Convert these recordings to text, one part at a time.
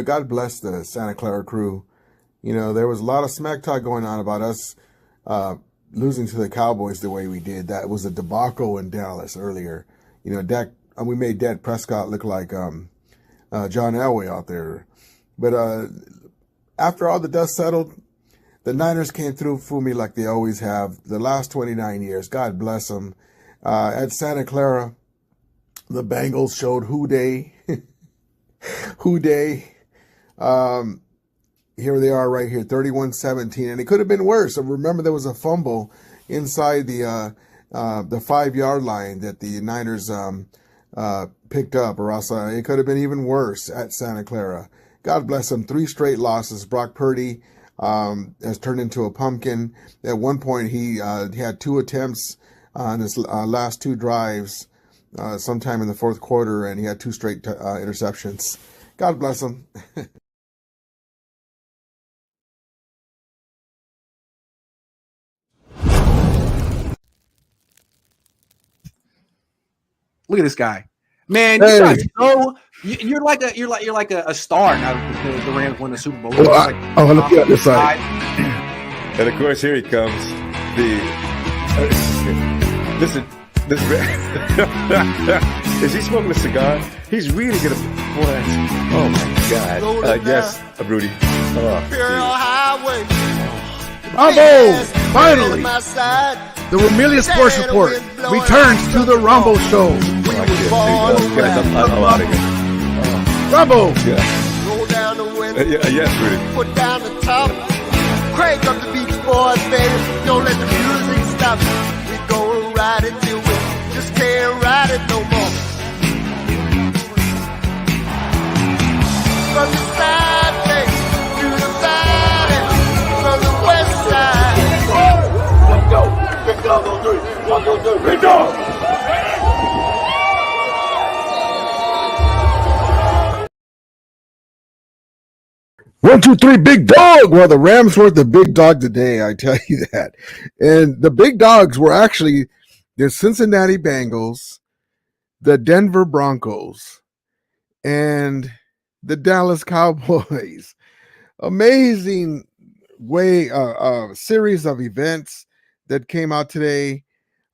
God bless the Santa Clara crew. There was a lot of smack talk going on about us uh, losing to the Cowboys the way we did. That was a debacle in Dallas earlier. We made Dak Prescott look like John Elway out there. But after all the dust settled, the Niners came through for me like they always have the last 29 years. God bless them. At Santa Clara, the Bengals showed who they, who they. Here they are right here, 31-17, and it could have been worse. So remember, there was a fumble inside the 5-yard line that the Niners picked up, or else it could have been even worse at Santa Clara. God bless them. 3 straight losses. Brock Purdy has turned into a pumpkin. At one point, he had 2 attempts on his last 2 drives sometime in the fourth quarter, and he had 2 straight interceptions. God bless him. Look at this guy, man. Hey. You guys know you're like a star now that the Rams won the Super Bowl. Look at this side. And of course, here he comes. Listen, is he smoking a cigar? He's really gonna. What? Oh my God! Yes, Rudy. Finally, the Ramillion Sports Report returns to the Rumble Show. I'm out of here. Rumble. Roll down the window. Yes, Rudy. Put down the top. Crank up the Beach Boys, baby. Don't let the music stop. We gon' ride it till we just can't ride it no more. From the side face to the valley, from the west side. Let's go. Big dog on 3. 1, 2, 3. Big dog. One, two, three, big dog. Well, the Rams were the big dog today, I tell you that. And the big dogs were actually the Cincinnati Bengals, the Denver Broncos, and the Dallas Cowboys. Amazing series of events that came out today,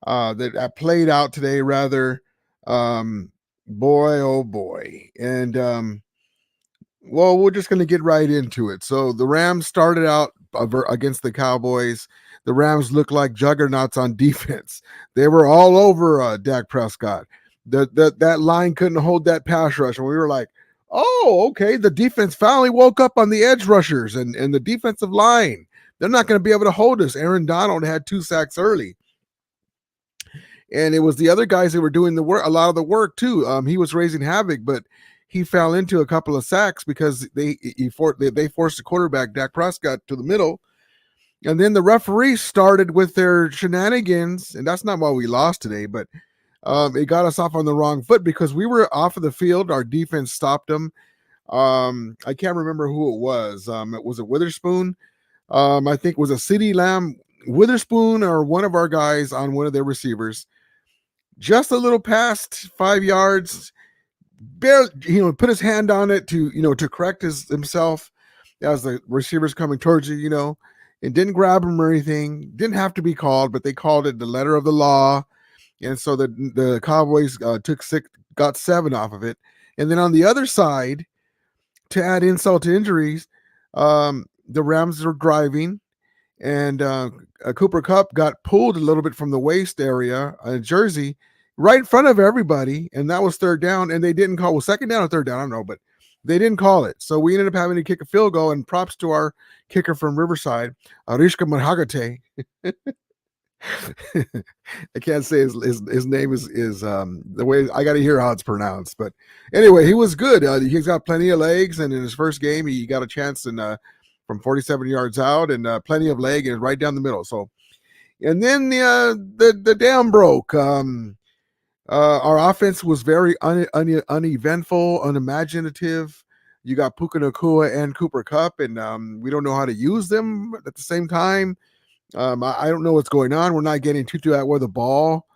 that played out today, rather. Boy, oh boy. And, well, we're just going to get right into it. So the Rams started out against the Cowboys. The Rams looked like juggernauts on defense. They were all over Dak Prescott. That line couldn't hold that pass rush. And we were like, oh, okay, the defense finally woke up on the edge rushers and the defensive line. They're not going to be able to hold us. Aaron Donald had 2 sacks early. And it was the other guys that were doing a lot of the work too. He was raising havoc, but he fell into a couple of sacks because they forced the quarterback, Dak Prescott, to the middle. And then the referees started with their shenanigans, and that's not why we lost today, but it got us off on the wrong foot because we were off of the field. Our defense stopped them. I can't remember who it was. Was it Witherspoon? I think it was a CeeDee Lamb, Witherspoon, or one of our guys on one of their receivers. Just a little past 5 yards, barely, put his hand on it to correct himself as the receiver's coming towards you, and didn't grab him or anything. Didn't have to be called, but they called it the letter of the law. And so the Cowboys got 7 off of it. And then on the other side, to add insult to injuries, the Rams were driving, and Cooper Kupp got pulled a little bit from the waist area, jersey, right in front of everybody, and that was 3rd down, and they didn't call. Well, 2nd down or 3rd down, I don't know, but they didn't call it. So we ended up having to kick a field goal, and props to our kicker from Riverside, Arishka Mahagate. I can't say his name is the way I got to hear how it's pronounced, but anyway, he was good. He's got plenty of legs, and in his first game, he got a chance from 47 yards out, and plenty of leg, and right down the middle. So, and then the dam broke. Our offense was very uneventful, unimaginative. You got Puka Nacua and Cooper Kupp, and we don't know how to use them at the same time. I don't know what's going on. We're not getting Tutu out where the ball,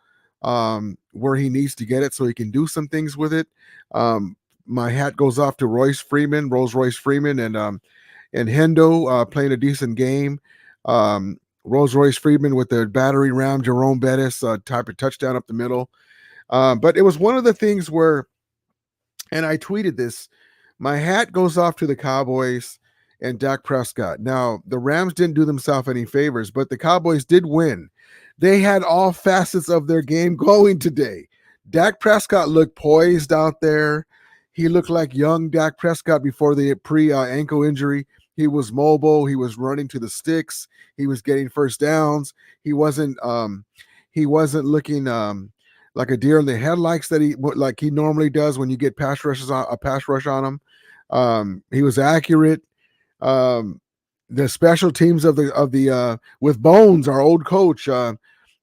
where he needs to get it so he can do some things with it. my hat goes off to Rolls Royce Freeman, and Hendo playing a decent game. Rolls Royce Freeman with the battery ram, Jerome Bettis type of touchdown up the middle. But it was one of the things where, and I tweeted this, my hat goes off to the Cowboys and Dak Prescott. Now, the Rams didn't do themselves any favors, but the Cowboys did win. They had all facets of their game going today. Dak Prescott looked poised out there. He looked like young Dak Prescott before the pre-ankle injury. He was mobile. He was running to the sticks. He was getting first downs. He wasn't looking like a deer in the headlights that he normally does when you get a pass rush on him. He was accurate. The special teams of the with Bones, our old coach,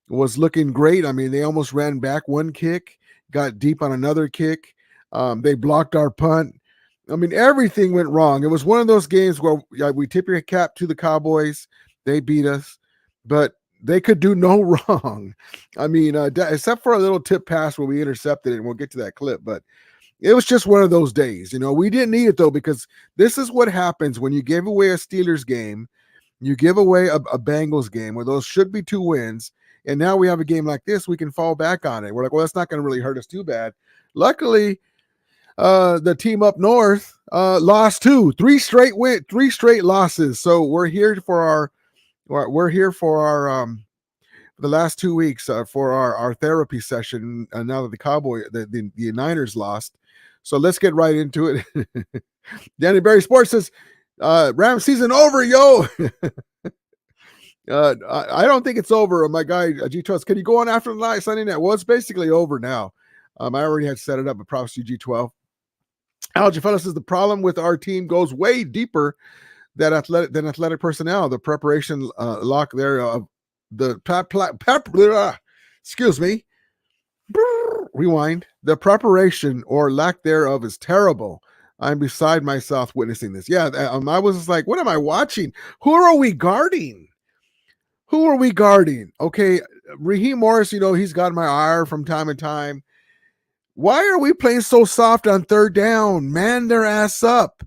was looking great. I mean, they almost ran back one kick, got deep on another kick. They blocked our punt. I mean, everything went wrong. It was one of those games where we tip your cap to the Cowboys. They beat us, but they could do no wrong. I mean, except for a little tip pass where we intercepted it, and we'll get to that clip. But it was just one of those days. We didn't need it, though, because this is what happens when you give away a Steelers game, you give away a Bengals game where those should be 2 wins, and now we have a game like this, we can fall back on it. We're like, well, that's not going to really hurt us too bad. Luckily, the team up north lost 3 straight losses. So we're here for the last 2 weeks for our therapy session. Now that the Niners lost, so let's get right into it. Danny Berry Sports says, "Rams season over, yo." I don't think it's over. My guy G Trust, can you go on after the night Sunday night? Well, it's basically over now. I already had set it up, but props to G12. Algie Fellow says the problem with our team goes way deeper than athletic personnel. The preparation lock there of excuse me. Rewind. The preparation or lack thereof is terrible. I'm beside myself witnessing this. Yeah, I was just like, what am I watching? Who are we guarding? Okay, Raheem Morris, he's got my ire from time to time. Why are we playing so soft on third down? Man their ass up.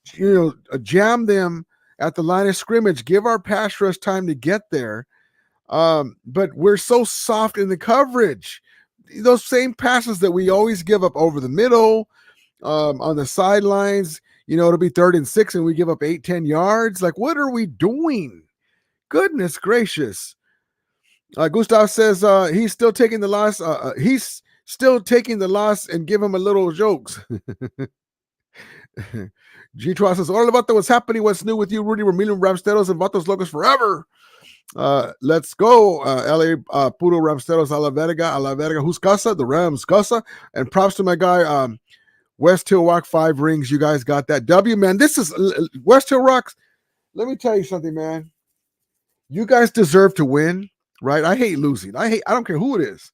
Jam them at the line of scrimmage. Give our pass rush time to get there. But we're so soft in the coverage. Those same passes that we always give up over the middle, on the sidelines, it'll be 3rd and 6 and we give up 8-10 yards. Like, what are we doing? Goodness gracious. Gustav says he's still taking the loss. He's still taking the loss and give him a little jokes. G2 says, all about what's happening, what's new with you, Rudy Ramillion, Ramsteros, and Vatos Locos forever. Let's go. LA Puro Ramsteros a la verga. Who's casa? The Rams casa. And props to my guy, West Hill Rock 5 rings. You guys got that W, man. This is West Hill Rocks. Let me tell you something, man. You guys deserve to win, right? I hate losing. I don't care who it is.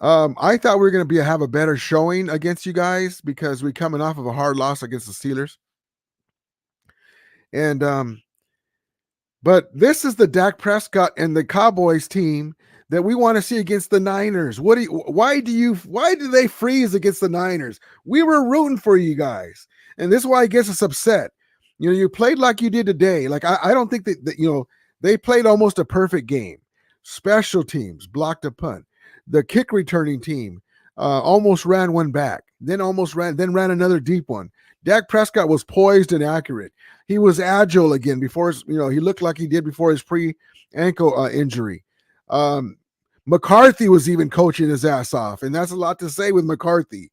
I thought we were going to have a better showing against you guys because we're coming off of a hard loss against the Steelers. And but this is the Dak Prescott and the Cowboys team that we want to see against the Niners. Why do they freeze against the Niners? We were rooting for you guys. And this is why it gets us upset. You played like you did today. Like, I don't think that they played almost a perfect game. Special teams blocked a punt. The kick returning team almost ran one back, then ran another deep one. Dak Prescott was poised and accurate. He was agile again before he looked like he did before his pre-ankle injury. McCarthy was even coaching his ass off, and that's a lot to say with McCarthy.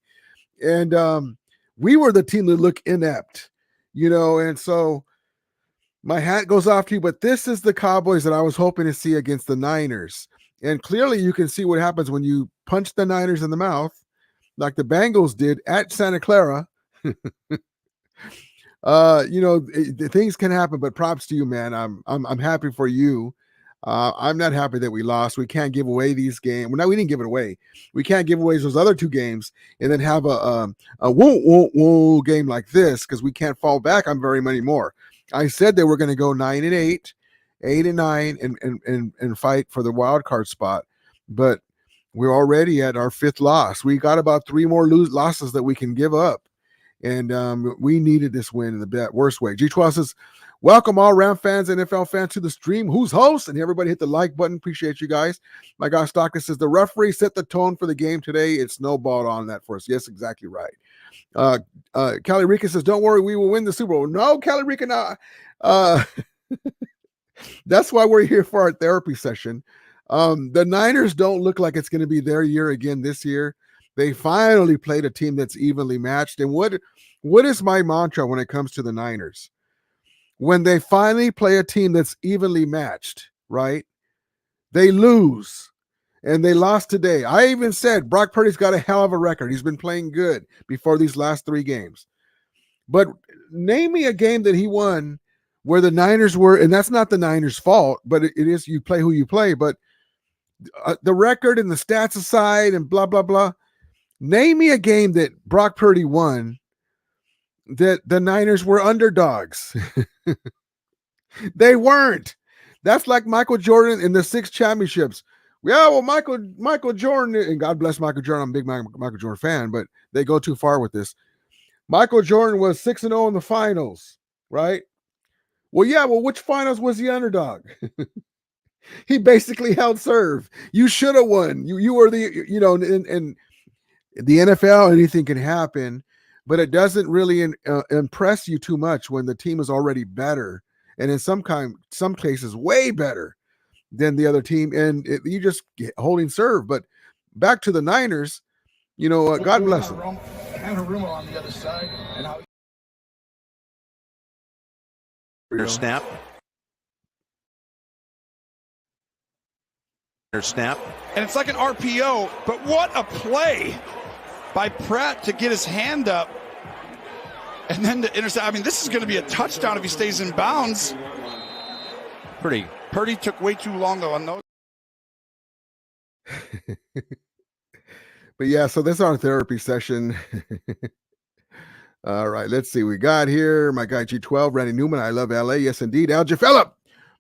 And we were the team that looked inept, and so my hat goes off to you, but this is the Cowboys that I was hoping to see against the Niners. And clearly you can see what happens when you punch the Niners in the mouth, like the Bengals did at Santa Clara. Things can happen, but props to you, man. I'm happy for you. I'm not happy that we lost. We can't give away these games. Well, no, we didn't give it away. We can't give away those other 2 games and then have a woo game like this because we can't fall back on very many more. I said they were going to go 9-8, 8-9, and fight for the wild card spot. But We're already at our 5th loss. We got about 3 more losses that we can give up. And we needed this win in the worst way. G12 says, welcome all Ram fans, NFL fans to the stream. Who's host? And everybody hit the like button. Appreciate you guys. My guy Stockton says, the referee set the tone for the game today. It snowballed on that for us. Yes, exactly right. Kelly Rica says, don't worry, we will win the Super Bowl. No, Kelly Rica, no. That's why we're here for our therapy session. The Niners don't look like it's going to be their year again this year. They finally played a team that's evenly matched. And what is my mantra when it comes to the Niners? When they finally play a team that's evenly matched, right? They lose. And they lost today. I even said Brock Purdy's got a hell of a record. He's been playing good before these last 3 games. But name me a game that he won where the Niners were, and that's not the Niners' fault, but it is, you play who you play. But the record and the stats aside and blah, blah, blah, name me a game that Brock Purdy won that the Niners were underdogs. They weren't. That's like Michael Jordan in the 6 championships. Yeah, well, Michael Jordan, and God bless Michael Jordan. I'm a big Michael Jordan fan, but they go too far with this. Michael Jordan was 6-0 in the finals, right? Well, yeah, well, which finals was the underdog? He basically held serve. You should have won. You were the, in the NFL, anything can happen, but it doesn't really impress you too much when the team is already better, and in some cases way better than the other team, and you just holding serve. But back to the Niners, God bless them. And a rumor on the other side. And how snap. Snap. And it's like an RPO, but what a play by Pratt to get his hand up and then to intercept. I mean, this is going to be a touchdown if he stays in bounds. Purdy took way too long, though, on those. But yeah, so this is our therapy session. All right, let's see. We got here my guy G12, Randy Newman. I love LA. Yes, indeed. Al Jafella.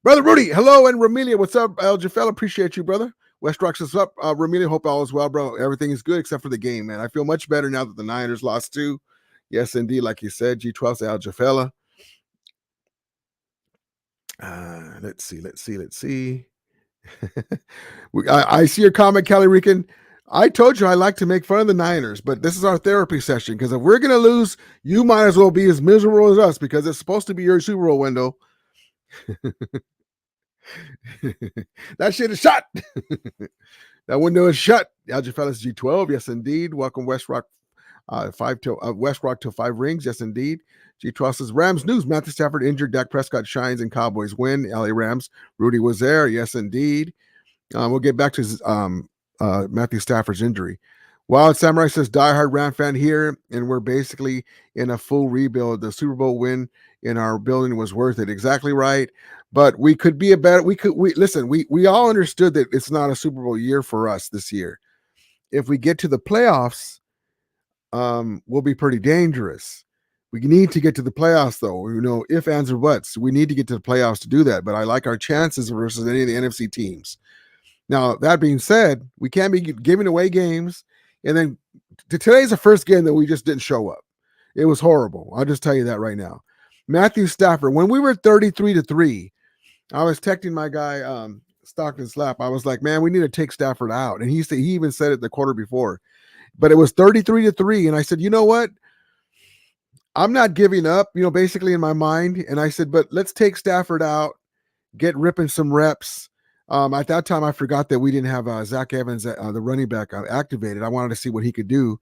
Brother Rudy, hello. And Ramelia, what's up? Al Jafella, appreciate you, brother. West Rocks is up. Ramelia, hope all is well, bro. Everything is good except for the game, man. I feel much better now that the Niners lost 2. Yes, indeed. Like you said, G12's Al Jafella. Let's see. I see your comment, Kelly Rican. I told you I like to make fun of the Niners, but this is our therapy session, because if we're going to lose, you might as well be as miserable as us, because it's supposed to be your Super Bowl window. That shit is shut. That window is shut. Algie Fellas G12. Yes, indeed. Welcome West Rock. West Rock to 5 rings. Yes, indeed. G12 says Rams news. Matthew Stafford injured. Dak Prescott shines and Cowboys win. LA Rams. Rudy was there. Yes, indeed. We'll get back to Matthew Stafford's injury. Wild Samurai says diehard Ram fan here, and we're basically in a full rebuild. The Super Bowl win in our building was worth it. Exactly right. But we could be a better. We all understood that it's not a Super Bowl year for us this year. If we get to the playoffs, we'll be pretty dangerous. We need to get to the playoffs, though. If, ands, or buts. We need to get to the playoffs to do that. But I like our chances versus any of the NFC teams. Now, that being said, we can't be giving away games. And then today's the first game that we just didn't show up. It was horrible. I'll just tell you that right now. Matthew Stafford, when we were 33-3, I was texting my guy, Stockton Slap. I was like, man, we need to take Stafford out. And he even said it the quarter before. But it was 33-3. And I said, you know what? I'm not giving up, basically in my mind. And I said, but let's take Stafford out, get ripping some reps. At that time, I forgot that we didn't have Zach Evans, the running back, activated. I wanted to see what he could do.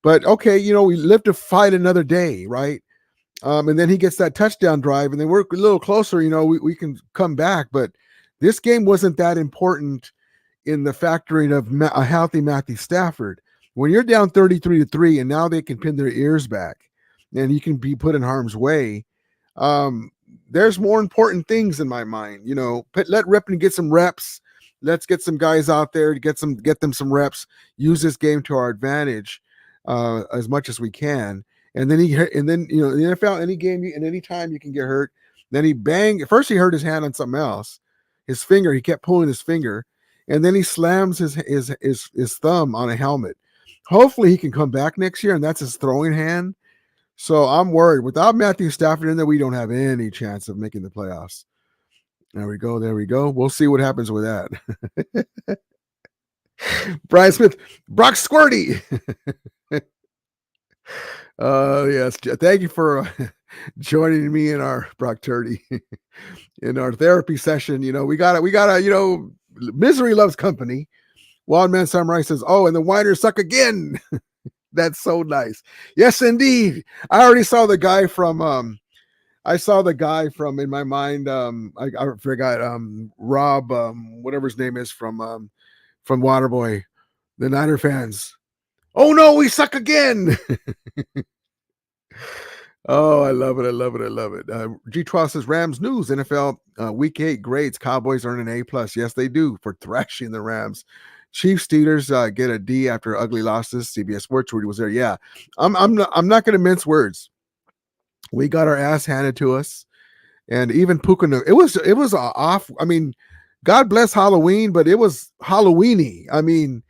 But, okay, we live to fight another day, right? And then he gets that touchdown drive, and then we're a little closer, we can come back. But this game wasn't that important in the factoring of a healthy Matthew Stafford. When you're down 33-3, and now they can pin their ears back, and you can be put in harm's way, there's more important things in my mind. Let Ripken get some reps. Let's get some guys out there to get them some reps. Use this game to our advantage as much as we can. And then in the NFL, any game and any time you can get hurt. Then he banged. First, he hurt his hand on something else, his finger. He kept pulling his finger, and then he slams his thumb on a helmet. Hopefully he can come back next year, and that's his throwing hand. So I'm worried. Without Matthew Stafford in there, we don't have any chance of making the playoffs. There we go. There we go. We'll see what happens with that. Brian Smith, Brock Squirty. Yes. Thank you for joining me in our Brock Turdy in our therapy session. We gotta, misery loves company. Wildman Samurai says, "Oh, and the whiners suck again." That's so nice. Yes, indeed. I already saw the guy from in my mind. I forgot Rob, whatever his name is from Waterboy, the Niner fans. Oh no, we suck again. Oh, I love it. I love it. I love it. G12 says Rams news, NFL week 8 grades. Cowboys earn an A+. Yes, they do for thrashing the Rams. Chiefs Steelers get a D after ugly losses. CBS Sports, Rudy was there. Yeah, I'm not going to mince words. We got our ass handed to us, and even Puka. It was off. I mean, God bless Halloween, but it was Halloweeny. I mean,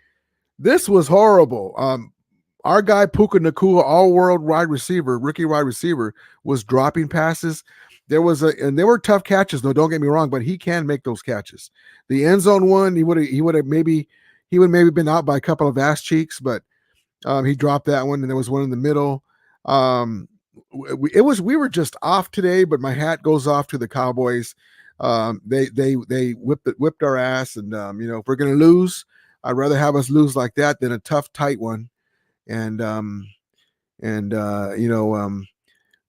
this was horrible. Our guy Puka Nacua, all-world rookie wide receiver, was dropping passes. And there were tough catches. No, don't get me wrong, but he can make those catches. The end zone one, he would maybe been out by a couple of ass cheeks, but he dropped that one, and there was one in the middle. We were just off today, but my hat goes off to the Cowboys. They whipped our ass, and if we're gonna lose, I'd rather have us lose like that than a tough, tight one. But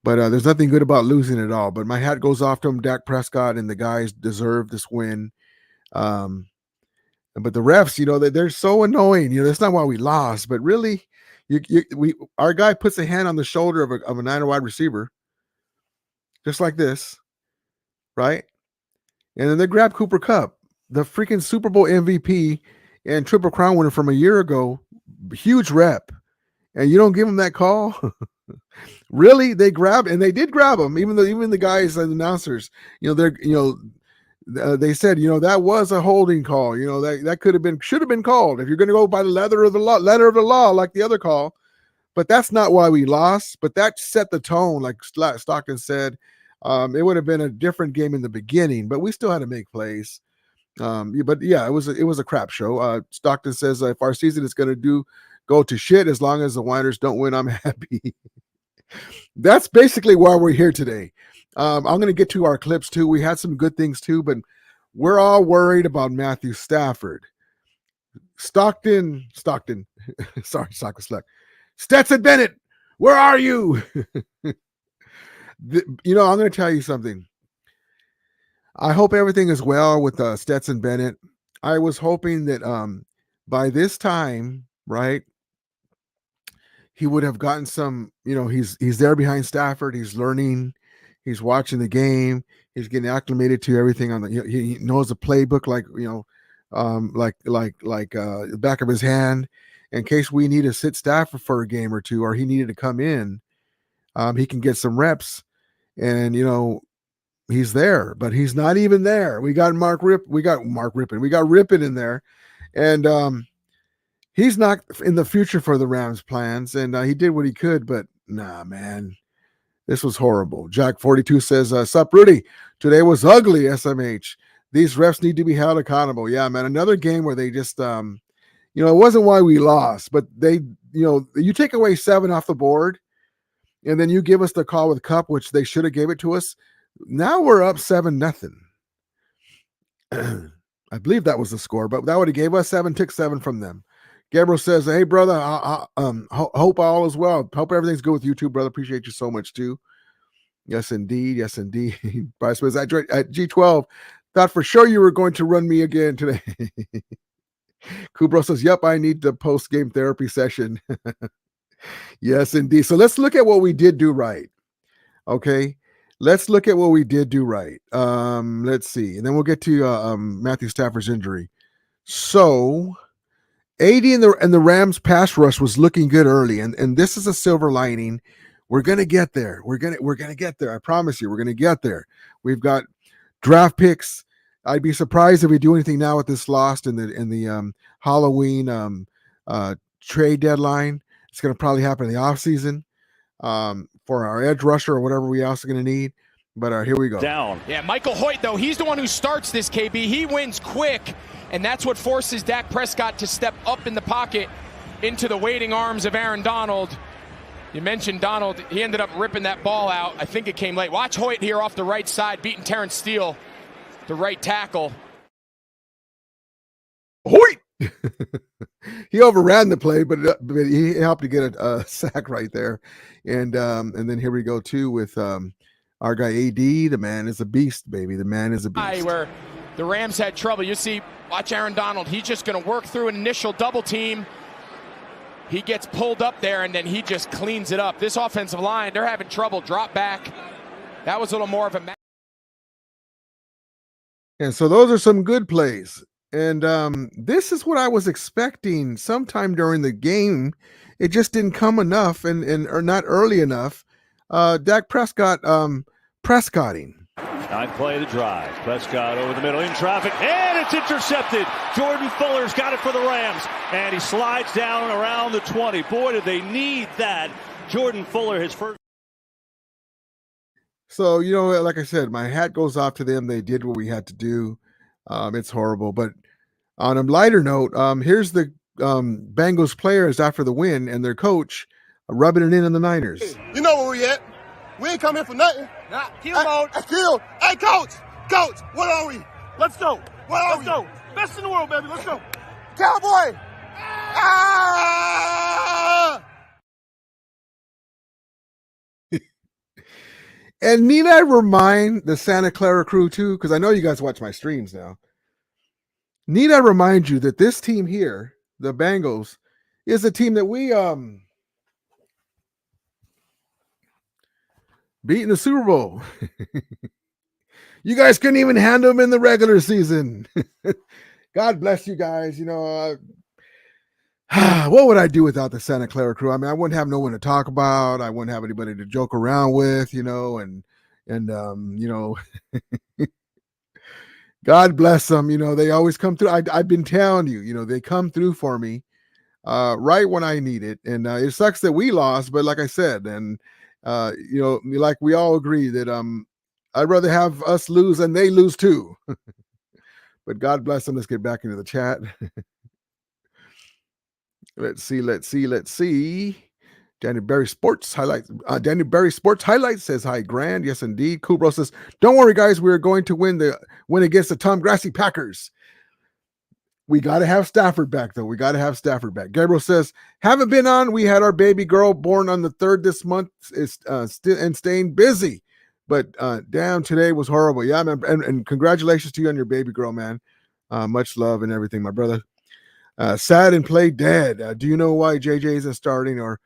there's nothing good about losing at all. But my hat goes off to him. Dak Prescott and the guys deserve this win. But the refs, they're so annoying. That's not why we lost. But really, our guy puts a hand on the shoulder of a Niner wide receiver, just like this, right? And then they grab Cooper Kupp, the freaking Super Bowl MVP and Triple Crown winner from a year ago, huge rep, and you don't give him that call. Really, they did grab him, even the guys and announcers, they said, that was a holding call. That should have been called if you're going to go by the letter of the law, like the other call. But that's not why we lost. But that set the tone, like Stockton said. It would have been a different game in the beginning, but we still had to make plays. But yeah, it was a crap show. Stockton says if our season is going to go to shit as long as the Winers don't win, I'm happy. That's basically why we're here today. I'm going to get to our clips too. We had some good things too, but we're all worried about Matthew Stafford. Stockton. Sorry, Stockton Sluck. Stetson Bennett, where are you? I'm going to tell you something. I hope everything is well with Stetson Bennett. I was hoping that by this time, right, he would have gotten some, he's there behind Stafford. He's learning. He's watching the game. He's getting acclimated to everything he knows the playbook like the back of his hand. In case we need to sit Stafford for a game or two, or he needed to come in, he can get some reps. And he's there, but he's not even there. We got Rippon in there, and he's not in the future for the Rams plans. And he did what he could, but nah, man. This was horrible. Jack 42 says, sup, Rudy? Today was ugly, SMH. These refs need to be held accountable. Yeah, man. Another game where they just, it wasn't why we lost, but they, you take away 7 off the board, and then you give us the call with Kupp, which they should have gave it to us. Now we're up 7-0. I believe that was the score, but that would have gave us 7, took 7 from them. Gabriel says, hey, brother, hope all is well. Hope everything's good with you too, brother. Appreciate you so much too. Yes, indeed. Yes, indeed. Bryce was at G12. Thought for sure you were going to run me again today. Kubro says, yep, I need the post-game therapy session. Yes, indeed. So let's look at what we did do right. Okay. Let's look at what we did do right. Let's see. And then we'll get to Matthew Stafford's injury. So AD and the Rams pass rush was looking good early, and this is a silver lining. We're gonna get there. We're gonna get there. I promise you, we're gonna get there. We've got draft picks. I'd be surprised if we do anything now with this loss in the Halloween trade deadline. It's going to probably happen in the offseason for our edge rusher or whatever we else are going to need. But here we go. Down. Yeah, Michael Hoyt, though, he's the one who starts this, KB. He wins quick, and that's what forces Dak Prescott to step up in the pocket into the waiting arms of Aaron Donald. You mentioned Donald. He ended up ripping that ball out. I think it came late. Watch Hoyt here off the right side, beating Terrence Steele, the right tackle. Hoyt! He overran the play, but he helped to get a sack right there. And then here we go, too, with our guy AD. The man is a beast, baby. The man is a beast. Where the Rams had trouble. You see, watch Aaron Donald. He's just going to work through an initial double team. He gets pulled up there, and then he just cleans it up. This offensive line, they're having trouble. Drop back. That was a little more of a... And so those are some good plays. And this is what I was expecting sometime during the game. It just didn't come enough or not early enough. Dak Prescott Prescotting. Ninth play of the drive. Prescott over the middle in traffic, and it's intercepted. Jordan Fuller's got it for the Rams, and he slides down around the 20. Boy, did they need that. Jordan Fuller, his first. So, like I said, my hat goes off to them. They did what we had to do. It's horrible. But on a lighter note, here's the Bengals players after the win and their coach rubbing it in on the Niners. You know where we at. We ain't come here for nothing. Nah, kill mode. Kill. Hey, Coach, what are we? Let's go. What are we? Let's go. Best in the world, baby. Let's go. Cowboy. Ah! And need I remind the Santa Clara crew, too, because I know you guys watch my streams now. Need I remind you that this team here, the Bengals, is a team that we beat in the Super Bowl. You guys couldn't even handle them in the regular season. God bless you guys. What would I do without the Santa Clara crew? I mean, I wouldn't have no one to talk about. I wouldn't have anybody to joke around with, God bless them. They always come through. I've been telling you, they come through for me right when I need it. And it sucks that we lost, but like I said, and like we all agree that I'd rather have us lose and they lose too. But God bless them. Let's get back into the chat. Let's see. Danny Berry Sports Highlights. Danny Berry Sports Highlights says, hi, Grand. Yes, indeed. Kubro says, don't worry, guys. We're going to win against the Tom Grassi Packers. We got to have Stafford back, though. Gabriel says, haven't been on. We had our baby girl born on the 3rd this month and staying busy. But damn, today was horrible. Yeah, man. And congratulations to you on your baby girl, man. Much love and everything, my brother. Sad and play dead. Do you know why JJ isn't starting or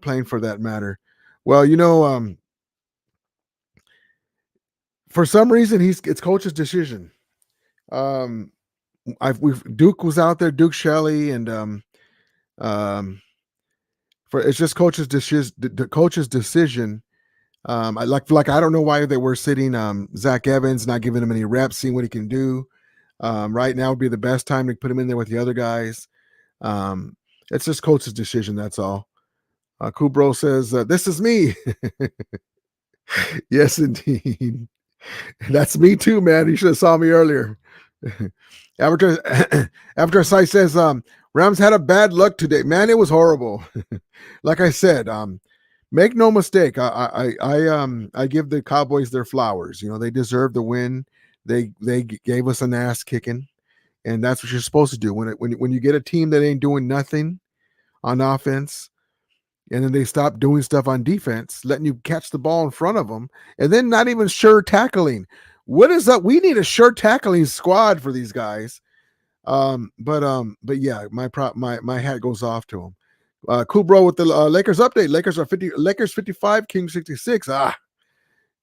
playing for that matter? Well, for some reason it's coach's decision. Duke was out there, Duke Shelley, and it's just coach's decision. The coach's decision. I don't know why they were sitting Zach Evans, not giving him any reps, seeing what he can do. Right now would be the best time to put him in there with the other guys. It's just coach's decision. That's all. Kubro says, this is me. Yes, indeed. That's me too, man. You should have saw me earlier. Avatar Site says, Rams had a bad luck today. Man, it was horrible. Like I said, make no mistake. I give the Cowboys their flowers. They deserve the win. They gave us an ass kicking, and that's what you're supposed to do when you get a team that ain't doing nothing on offense, and then they stop doing stuff on defense, letting you catch the ball in front of them, and then not even sure tackling. What is up? We need a sure tackling squad for these guys. But yeah, my hat goes off to them. Kubro with the Lakers update. Lakers 55, Kings 66.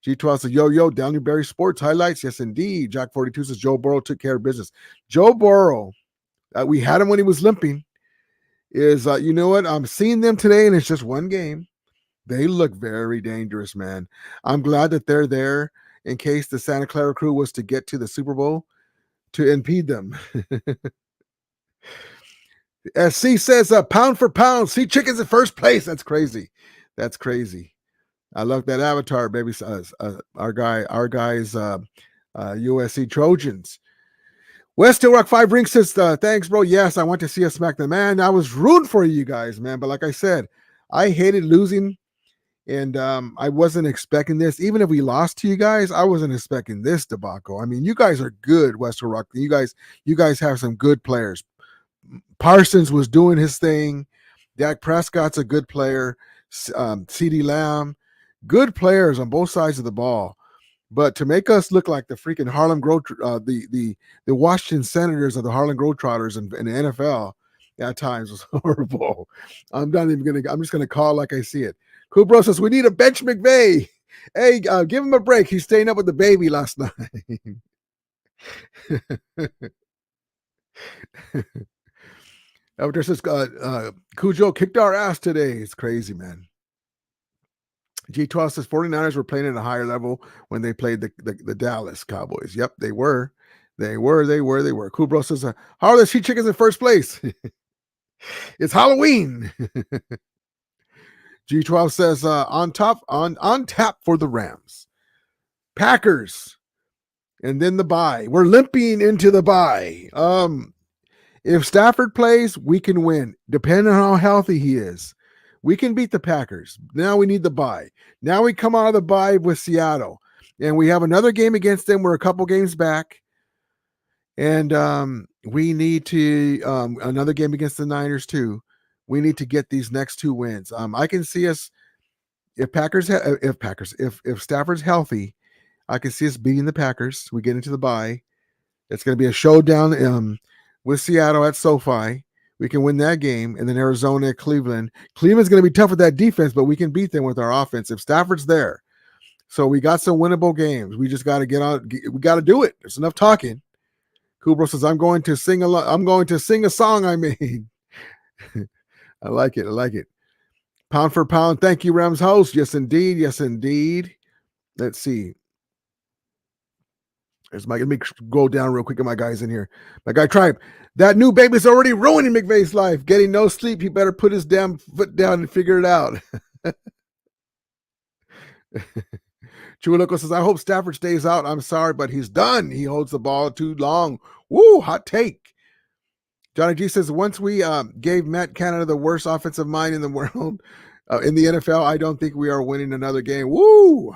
G12 says, yo, Downey Berry Sports Highlights. Yes, indeed. Jack 42 says, Joe Burrow took care of business. Joe Burrow, we had him when he was limping. You know what? I'm seeing them today, and it's just one game. They look very dangerous, man. I'm glad that they're there. in case the Santa Clara crew was to get to the Super Bowl to impede them. As C says, pound for pound, Sea Chicken's in first place. That's crazy. That's crazy. I love that avatar, baby. Our guys, USC Trojans. West Hill Rock 5 Ring says, thanks, bro. Yes, I want to see us smack the man. I was rooting for you guys, man. But like I said, I hated losing, and I wasn't expecting this. Even if we lost to you guys, I wasn't expecting this debacle. I mean, you guys are good, West Hill Rock. You guys have some good players. Parsons was doing his thing. Dak Prescott's a good player. CeeDee Lamb, good players on both sides of the ball. But to make us look like the freaking Harlem the Washington Senators of the Harlem Globetrotters in the NFL at times was horrible. I'm just gonna call like I see it. Cool Bro says we need a bench McVay. Hey, give him a break. He's staying up with the baby last night. Avatar says Cujo kicked our ass today. It's crazy, man. G12 says 49ers were playing at a higher level when they played the Dallas Cowboys. Yep, they were. Cool Bro says, how are the Sea Chickens in first place? It's Halloween. G12 says, on tap for the Rams. Packers. And then the bye. We're limping into the bye. If Stafford plays, we can win, depending on how healthy he is. We can beat the Packers. Now we need the bye. Now we come out of the bye with Seattle. And we have another game against them. We're a couple games back. And we need to another game against the Niners too. We need to get these next two wins. I can see us if Stafford's healthy, I can see us beating the Packers. We get into the bye. It's going to be a showdown with Seattle at SoFi. We can win that game, and then Arizona, Cleveland. Cleveland's going to be tough with that defense, but we can beat them with our offense if Stafford's there. So we got some winnable games. We just got to get on. We got to do it. There's enough talking. Kubro says, I'm going to sing a song I made. I like it. Pound for pound. Thank you, Rams host. Yes, indeed. Let's see. Let me go down real quick at my guys in here. My guy Tribe. That new baby's already ruining McVay's life. Getting no sleep. He better put his damn foot down and figure it out. Chuloco says, I hope Stafford stays out. I'm sorry, but he's done. He holds the ball too long. Woo, hot take. Johnny G says, once we gave Matt Canada the worst offensive mind in the world, in the NFL, I don't think we are winning another game. Woo!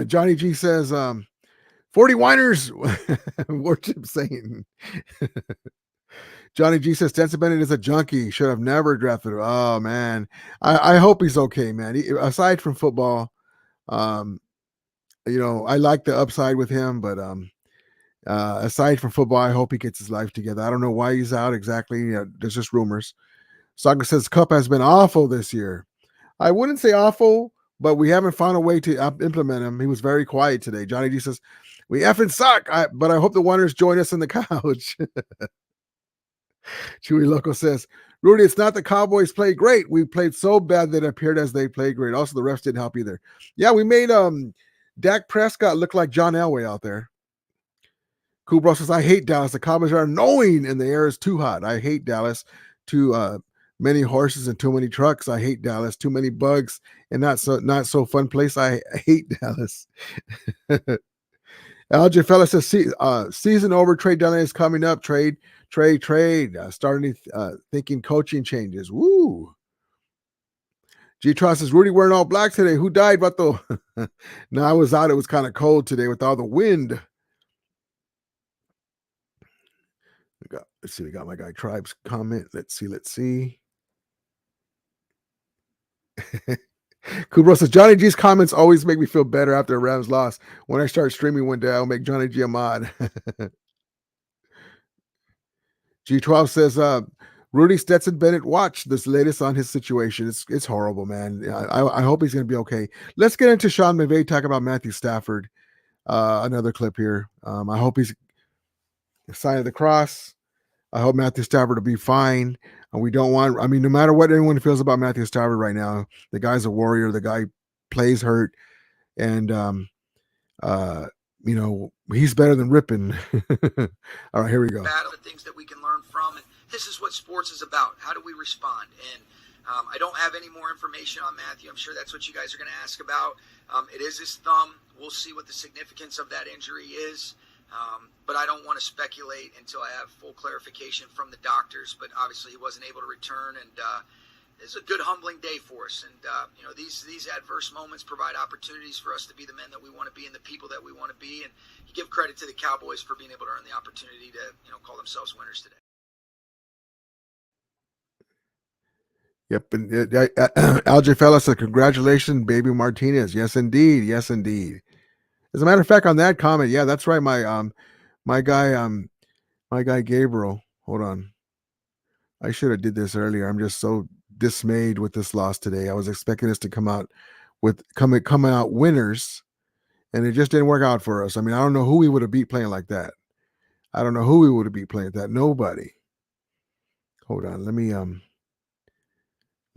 Johnny G says, 40 whiners worship Satan. Johnny G says, Stetson Bennett is a junkie. Should have never drafted him. Oh, man. I hope he's okay, man. Aside from football, I like the upside with him, but aside from football, I hope he gets his life together. I don't know why he's out exactly. There's just rumors. Saga says, Cup has been awful this year. I wouldn't say awful, but we haven't found a way to implement him. He was very quiet today. Johnny G says, we effing suck, but I hope the Wanderers join us on the couch. Chewy Loco says, Rudy, it's not the Cowboys play great. We played so bad that it appeared as they played great. Also, the refs didn't help either. Yeah, we made Dak Prescott look like John Elway out there. Kubro says, I hate Dallas. The Cowboys are annoying and the air is too hot. I hate Dallas. Too many horses and too many trucks. I hate Dallas. Too many bugs and not so fun place. I hate Dallas. Alger Fella says, season over. Trade deadline is coming up. Trade. Starting thinking coaching changes. Woo. G-Tron says, Rudy wearing all black today. Who died? But though? No, I was out. It was kind of cold today with all the wind. Let's see. We got my guy Tribe's comment. Let's see. Kubro says, Johnny G's comments always make me feel better after a Rams loss. When I start streaming one day, I'll make Johnny G a mod. G12 says, Rudy Stetson Bennett, watch this latest on his situation. It's horrible, man. I hope he's going to be okay. Let's get into Sean McVay talking about Matthew Stafford. Another clip here. I hope he's a sign of the cross. I hope Matthew Stafford will be fine. And we don't want, no matter what anyone feels about Matthew Stafford right now, the guy's a warrior. The guy plays hurt, and he's better than Rippin. All right, here we go. Battle, the things that we can learn from, and this is what sports is about. How do we respond? And I don't have any more information on Matthew. I'm sure that's what you guys are going to ask about. It is his thumb. We'll see what the significance of that injury is. But I don't want to speculate until I have full clarification from the doctors. But obviously he wasn't able to return, and it's a good humbling day for us. And these adverse moments provide opportunities for us to be the men that we want to be and the people that we want to be. And you give credit to the Cowboys for being able to earn the opportunity to call themselves winners today. Yep, and Alj Fella said, "Congratulations, baby Martinez." Yes, indeed. Yes, indeed. As a matter of fact, on that comment, yeah, that's right. My guy Gabriel. Hold on, I should have did this earlier. I'm just so dismayed with this loss today. I was expecting us to come out winners, and it just didn't work out for us. I mean, I don't know who we would have beat playing like that. I don't know who we would have beat playing like that. Nobody. Hold on, let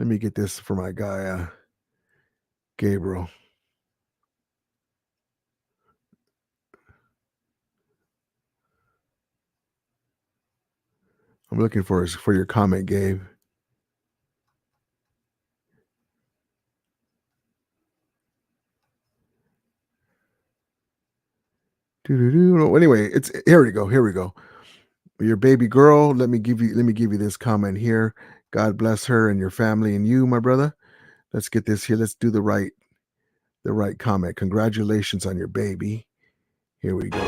me get this for my guy Gabriel. I'm looking for your comment, Gabe. No, anyway, it's here we go. Your baby girl. Let me give you this comment here. God bless her and your family and you, my brother. Let's get this here. Let's do the right comment. Congratulations on your baby. Here we go.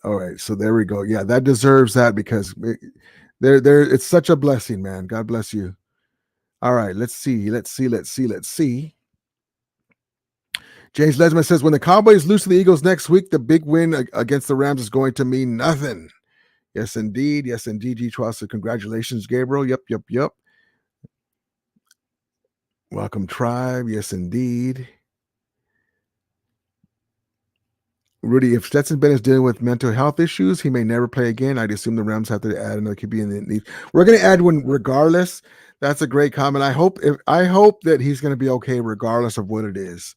All right, so there we go. Yeah, that deserves that because it's such a blessing, man. God bless you. All right, let's see. James Lesman says, when the Cowboys lose to the Eagles next week, the big win against the Rams is going to mean nothing. Yes, indeed. Yes, indeed. G. Trust. Congratulations, Gabriel. Yep. Welcome, Tribe. Yes, indeed. Rudy, if Stetson Bennett is dealing with mental health issues, he may never play again. I'd assume the Rams have to add another QB in the need. We're going to add one regardless. That's a great comment. I hope that he's going to be okay regardless of what it is.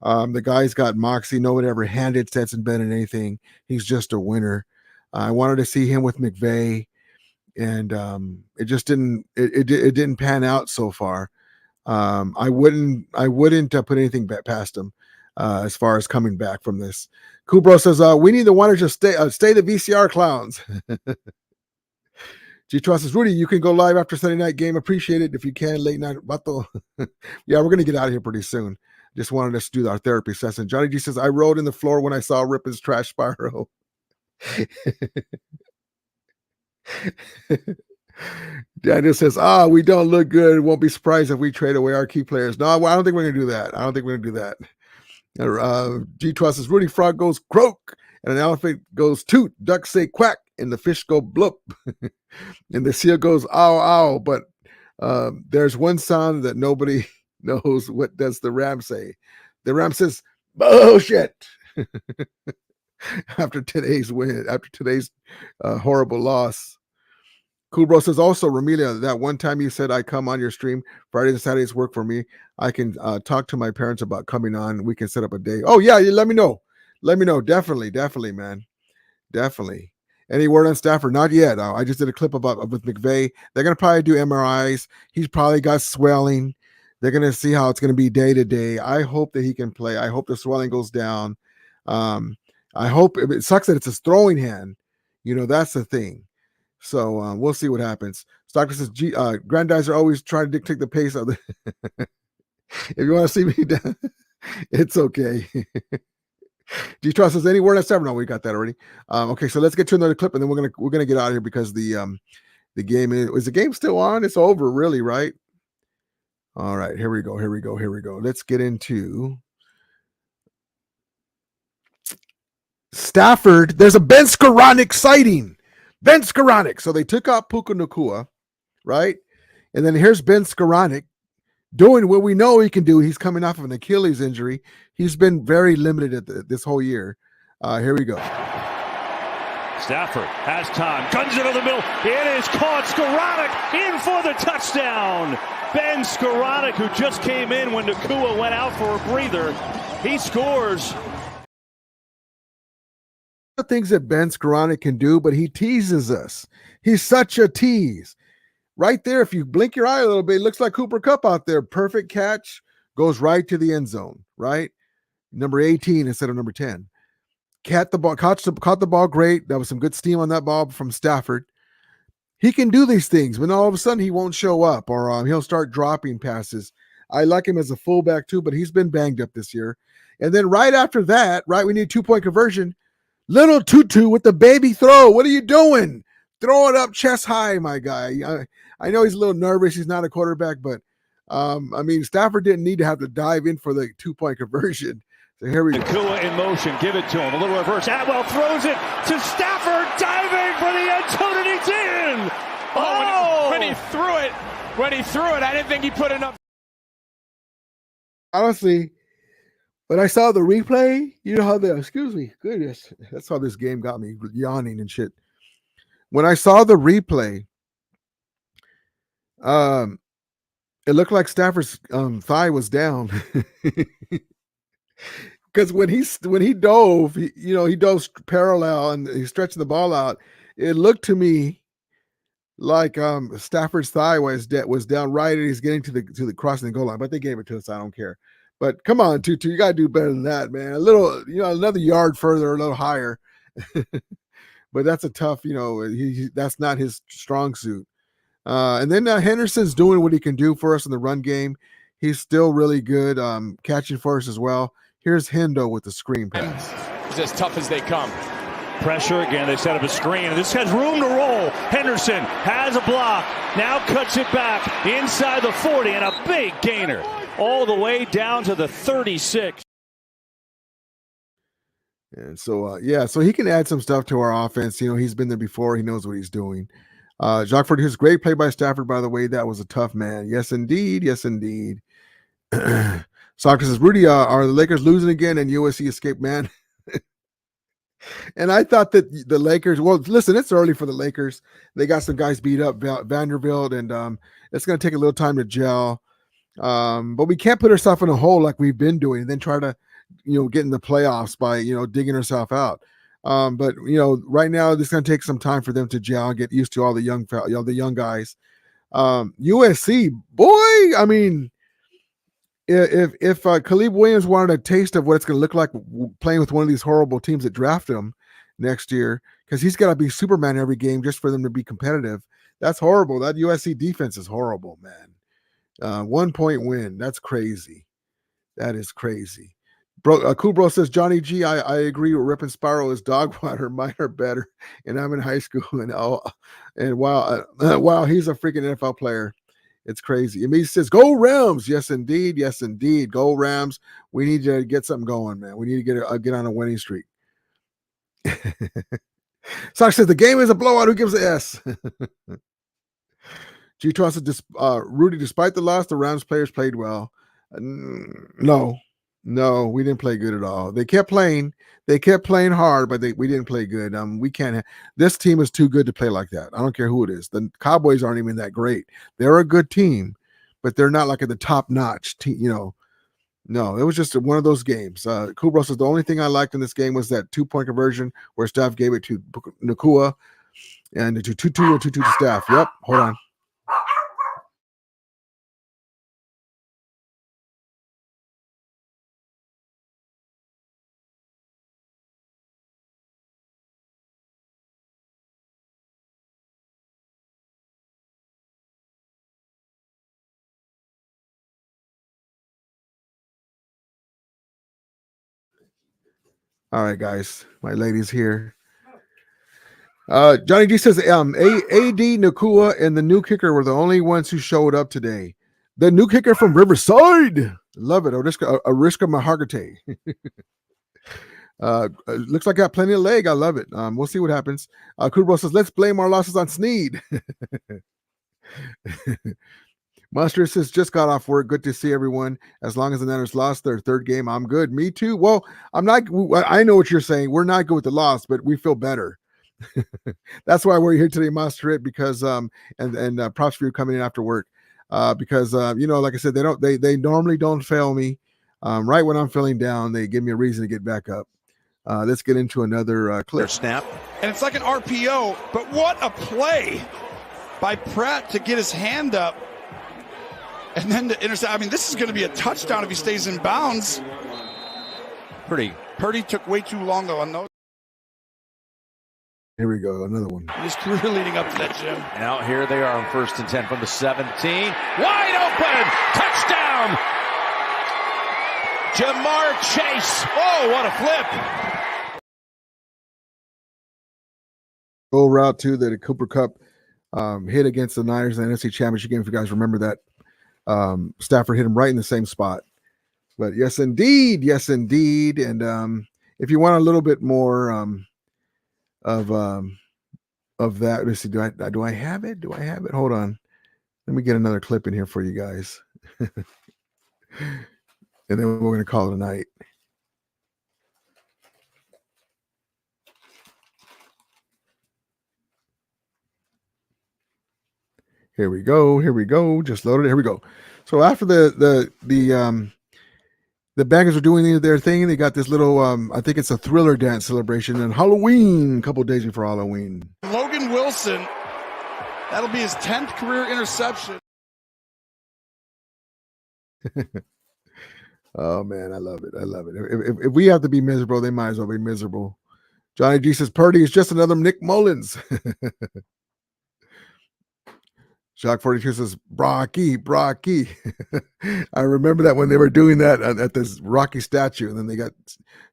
The guy's got moxie. No one ever handed Stetson Bennett anything. He's just a winner. I wanted to see him with McVay, and it just didn't. It didn't pan out so far. I wouldn't put anything past him as far as coming back from this. Kubro says, we need the Wanderers to stay the VCR clowns. G Trust says, Rudy, you can go live after Sunday night game. Appreciate it if you can. Late night. Yeah, we're going to get out of here pretty soon. Just wanted us to do our therapy session. Johnny G says, I rolled in the floor when I saw Rippon's trash spiral. Daniel says, we don't look good. Won't be surprised if we trade away our key players. No, I don't think we're going to do that. G Trust says, Rudy Frog goes croak, and an elephant goes toot, ducks say quack, and the fish go bloop, and the seal goes ow, ow. But there's one sound that nobody knows. What does the ram say? The ram says, bullshit. After today's win, after today's horrible loss. Cool Bro says, also, Ramelia, that one time you said I come on your stream, Fridays and Saturdays work for me. I can talk to my parents about coming on. We can set up a day. Oh, yeah, let me know. Definitely, man. Definitely. Any word on Stafford? Not yet. I just did a clip with McVay. They're going to probably do MRIs. He's probably got swelling. They're going to see how it's going to be day to day. I hope that he can play. I hope the swelling goes down. I hope it sucks that it's his throwing hand. That's the thing. So we'll see what happens. Stockton says, granddaddies are always trying to dictate the pace of the. If you want to see me down, it's okay. G Trust says, any word on Stafford? No, we got that already. Okay, so let's get to another clip, and then we're gonna get out of here because the game is the game still on? It's over, really, right? All right, here we go. Let's get into Stafford. There's a Ben Skoranek sighting. Ben Skoranek. So they took out Puka Nacua, right? And then here's Ben Skoranek doing what we know he can do. He's coming off of an Achilles injury. He's been very limited at this whole year. Here we go. Stafford has time, guns it over the middle. It is caught. Skoranek in for the touchdown. Ben Skoranek, who just came in when Nakua went out for a breather. He scores. The things that Ben Skoranek can do, but he teases us. He's such a tease. Right there, if you blink your eye a little bit, it looks like Cooper Kupp out there. Perfect catch, goes right to the end zone, right? Number 18 instead of number 10. Caught the ball great. That was some good steam on that ball from Stafford. He can do these things, but all of a sudden he won't show up, or he'll start dropping passes. I like him as a fullback too, but he's been banged up this year. And then right after that, right, we need 2-point conversion. Little Tutu with the baby throw. What are you doing? Throw it up chest high, my guy. I know he's a little nervous. He's not a quarterback, but I mean, Stafford didn't need to have to dive in for the 2-point conversion. So here we go. Nakua in motion. Give it to him. A little reverse. Atwell throws it to Stafford. Diving for the end zone, and he's in. Oh! When he threw it, I didn't think he put enough. Honestly, when I saw the replay, you know how goodness, that's how this game got me yawning and shit. When I saw the replay, it looked like Stafford's thigh was down. Because when he dove, he dove parallel and he's stretching the ball out. It looked to me like Stafford's thigh was down right, and he's getting to the crossing the goal line. But they gave it to us. I don't care. But come on, Tutu, you gotta do better than that, man. A little, another yard further, a little higher. But that's a tough, that's not his strong suit. And then Henderson's doing what he can do for us in the run game. He's still really good, catching for us as well. Here's Hendo with the screen pass. He's as tough as they come. Pressure again. They set up a screen. This has room to roll. Henderson has a block. Now cuts it back inside the 40, and a big gainer all the way down to the 36. And so, so he can add some stuff to our offense. He's been there before. He knows what he's doing. Jacques Ford, here's great play by Stafford, by the way. That was a tough man. Yes, indeed. Yes, indeed. Soccer says, Rudy, are the Lakers losing again and USC escaped, man? And I thought that the Lakers, well, listen, it's early for the Lakers. They got some guys beat up, Vanderbilt, and it's going to take a little time to gel. But we can't put ourselves in a hole like we've been doing and then try to, get in the playoffs by, digging ourselves out. But, right now, it's going to take some time for them to gel and get used to all the young guys. USC, boy, I mean, if Caleb Williams wanted a taste of what it's going to look like playing with one of these horrible teams that drafted him next year, because he's got to be Superman every game just for them to be competitive. That's horrible. That USC defense is horrible, man. 1 point win. That's crazy. That is crazy. Bro, Kubro says, Johnny G, I agree with Rip and Spiral is dog water. Mine are better. And I'm in high school. And wow, he's a freaking NFL player. It's crazy. And he says, go Rams. Yes, indeed. Yes, indeed. Go Rams. We need to get something going, man. We need to get on a winning streak. Sox says, the game is a blowout. Who gives a S? G-Toss said, Rudy, despite the loss, the Rams players played well. No, we didn't play good at all. They kept playing hard, but we didn't play good. We can't. This team is too good to play like that. I don't care who it is. The Cowboys aren't even that great. They're a good team, but they're not like at the top notch team. No, it was just one of those games. Kubro says the only thing I liked in this game was that 2-point conversion where Staff gave it to Nakua and to Tutu to Staff. Yep. Hold on. All right, guys, my lady's here. Johnny G says, AD, Nakua, and the new kicker were the only ones who showed up today. The new kicker from Riverside. Love it. Ariska Mahargate. Looks like I got plenty of leg. I love it. We'll see what happens. Kubro says, let's blame our losses on Snead. Mustard says, just got off work. Good to see everyone. As long as the Niners lost their third game, I'm good. Me too. Well, I'm not. I know what you're saying. We're not good with the loss, but we feel better. That's why we're here today, Mustard, because and props for you coming in after work. Because like I said, they normally don't fail me. Right when I'm feeling down, they give me a reason to get back up. Let's get into another clip. Snap. And it's like an RPO, but what a play by Pratt to get his hand up and then to intercept. I mean, this is going to be a touchdown if he stays in bounds. Purdy took way too long, though, on those. Here we go, another one. His career leading up to that, Jim. Now here they are on 1st and 10 from the 17. Wide open! Touchdown! Jamar Chase. Oh, what a flip. Go route two that Cooper Kupp hit against the Niners in the NFC Championship game. If you guys remember that, Stafford hit him right in the same spot. But yes, indeed. And if you want a little bit more of that, let's see. Do I have it? Hold on. Let me get another clip in here for you guys, and then we're going to call it a night. Here we go. Just loaded it. Here we go. So after the Bengals are doing their thing, they got this little I think it's a Thriller dance celebration on Halloween, a couple days before Halloween. Logan Wilson, that'll be his 10th career interception. Oh man, I love it. If we have to be miserable, they might as well be miserable. Johnny G says Purdy is just another Nick Mullins. Shock 42 says, Brocky. I remember that when they were doing that at this Rocky statue, and then they got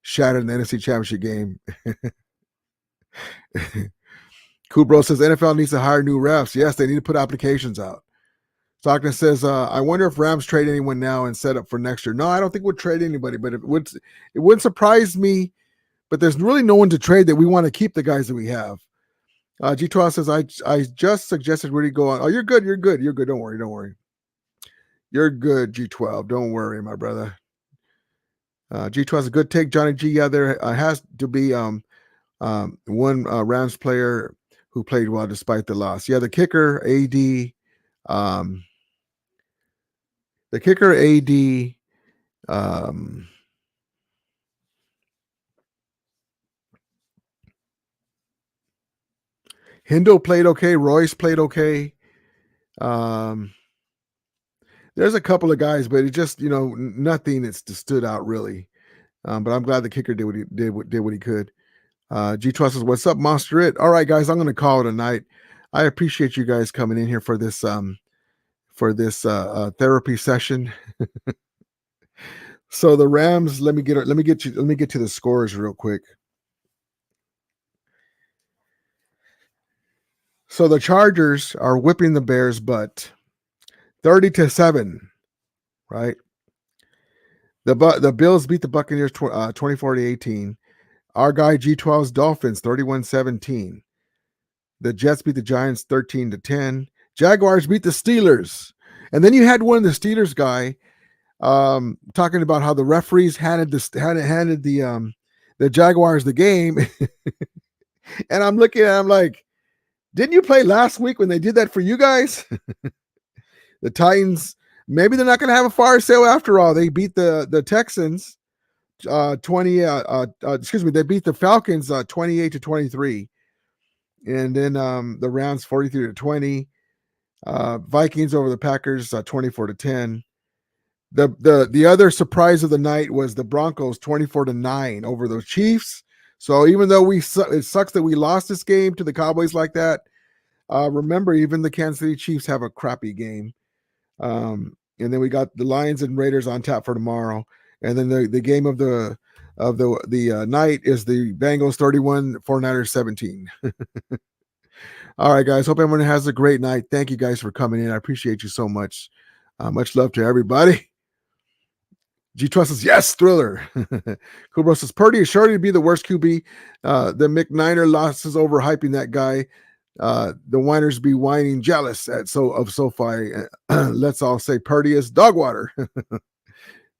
shattered in the NFC Championship game. Kubro says, NFL needs to hire new refs. Yes, they need to put applications out. Stockton says, I wonder if Rams trade anyone now and set up for next year. No, I don't think we'll trade anybody, but it wouldn't surprise me. But there's really no one to trade that we want to keep the guys that we have. G12 says, I just suggested Rudy go on. Oh, you're good. Don't worry. You're good, G12. Don't worry, my brother. G12 is a good take. Johnny G, yeah, there has to be one Rams player who played well despite the loss. Yeah, the kicker, AD. Hendo played okay. Royce played okay. There's a couple of guys, but it just, nothing that's stood out really. But I'm glad the kicker did what he could. G12 says, what's up, Monster It? All right, guys, I'm going to call it a night. I appreciate you guys coming in here for this therapy session. So the Rams, let me get to the scores real quick. So the Chargers are whipping the Bears' butt 30-7, right? The Bills beat the Buccaneers 24-18. Our guy G12's Dolphins 31-17. The Jets beat the Giants 13-10. Jaguars beat the Steelers. And then you had one of the Steelers guy talking about how the referees handed the Jaguars the game. And I'm looking at him like, didn't you play last week when they did that for you guys? The Titans, maybe they're not going to have a fire sale after all. They beat the Texans they beat the Falcons 28-23. And then the Rams 43-20. Vikings over the Packers 24-10. The other surprise of the night was the Broncos 24-9 over the Chiefs. So even though it sucks that we lost this game to the Cowboys like that, remember, even the Kansas City Chiefs have a crappy game. And then we got the Lions and Raiders on tap for tomorrow. And then the game of the night is the Bengals 31, 49ers 17. All right, guys. Hope everyone has a great night. Thank you guys for coming in. I appreciate you so much. Much love to everybody. G12 says, yes, Thriller. Kubro says, Purdy is sure to be the worst QB. The McNiner loss is overhyping that guy. The whiners be whining jealous of SoFi. Let's all say Purdius dog water.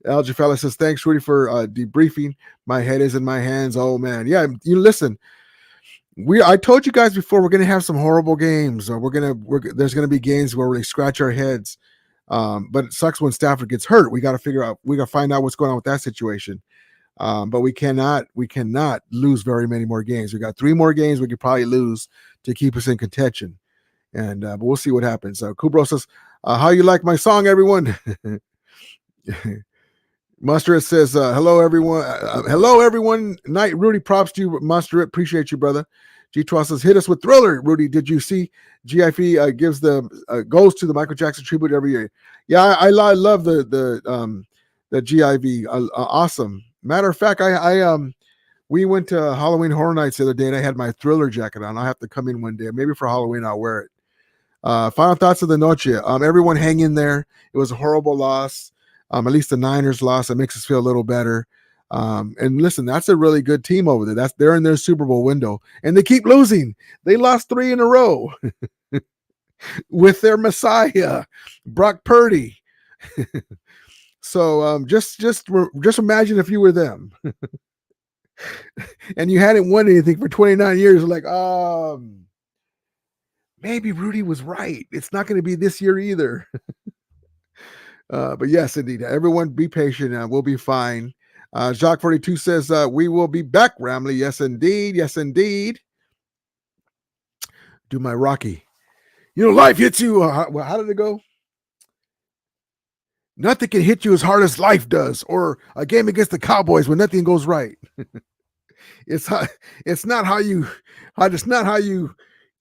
Algie Fella says, thanks, Rudy, for debriefing. My head is in my hands. Oh, man. Yeah, you listen. I told you guys before, we're going to have some horrible games. There's going to be games where we scratch our heads. But it sucks when Stafford gets hurt. We got to find out what's going on with that situation. But we cannot lose very many more games. We got 3 more games we could probably lose to keep us in contention. And but we'll see what happens. Kubro says, how you like my song, everyone? Mustard says, hello, everyone. Hello, everyone. Night, Rudy, props to you, Mustard. Appreciate you, brother. G12 says, hit us with Thriller. Rudy, did you see GIF gives goes to the Michael Jackson tribute every year? Yeah, I love the GIV. Awesome. Matter of fact, we went to Halloween Horror Nights the other day, and I had my Thriller jacket on. I'll have to come in one day. Maybe for Halloween I'll wear it. Final thoughts of the noche. Everyone hang in there. It was a horrible loss. At least the Niners lost. That makes us feel a little better. And listen, that's a really good team over there. They're in their Super Bowl window, and they keep losing. They lost 3 in a row with their Messiah, Brock Purdy. So just imagine if you were them, and you hadn't won anything for 29 years. Like, maybe Rudy was right. It's not going to be this year either. But yes, indeed. Everyone be patient and we'll be fine. Jacques 42 says, we will be back, Ramley. Yes, indeed. Yes, indeed. Do my Rocky. Life hits you. How did it go? Nothing can hit you as hard as life does, or a game against the Cowboys when nothing goes right. It's not how you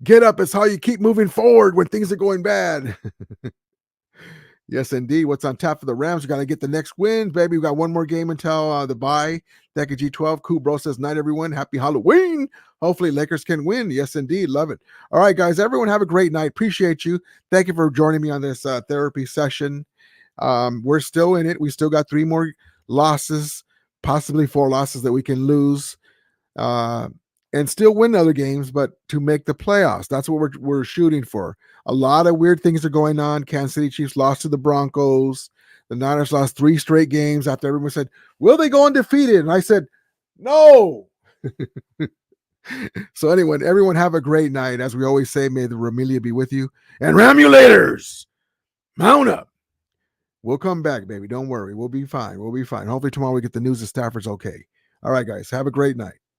get up. It's how you keep moving forward when things are going bad. Yes, indeed. What's on tap for the Rams? We got to get the next win, baby. We got one more game until the bye. Deck of G12. Cool Bro says, night, everyone. Happy Halloween. Hopefully Lakers can win. Yes, indeed. Love it. All right, guys. Everyone have a great night. Appreciate you. Thank you for joining me on this therapy session. We're still in it. We still got 3 more losses, possibly 4 losses that we can lose. And still win other games, but to make the playoffs. That's what we're shooting for. A lot of weird things are going on. Kansas City Chiefs lost to the Broncos. The Niners lost 3 straight games after everyone said, will they go undefeated? And I said, no. So anyway, everyone have a great night. As we always say, may the Ramelia be with you. And Ramulators, mount up. We'll come back, baby. Don't worry. We'll be fine. We'll be fine. Hopefully tomorrow we get the news that Stafford's okay. All right, guys. Have a great night.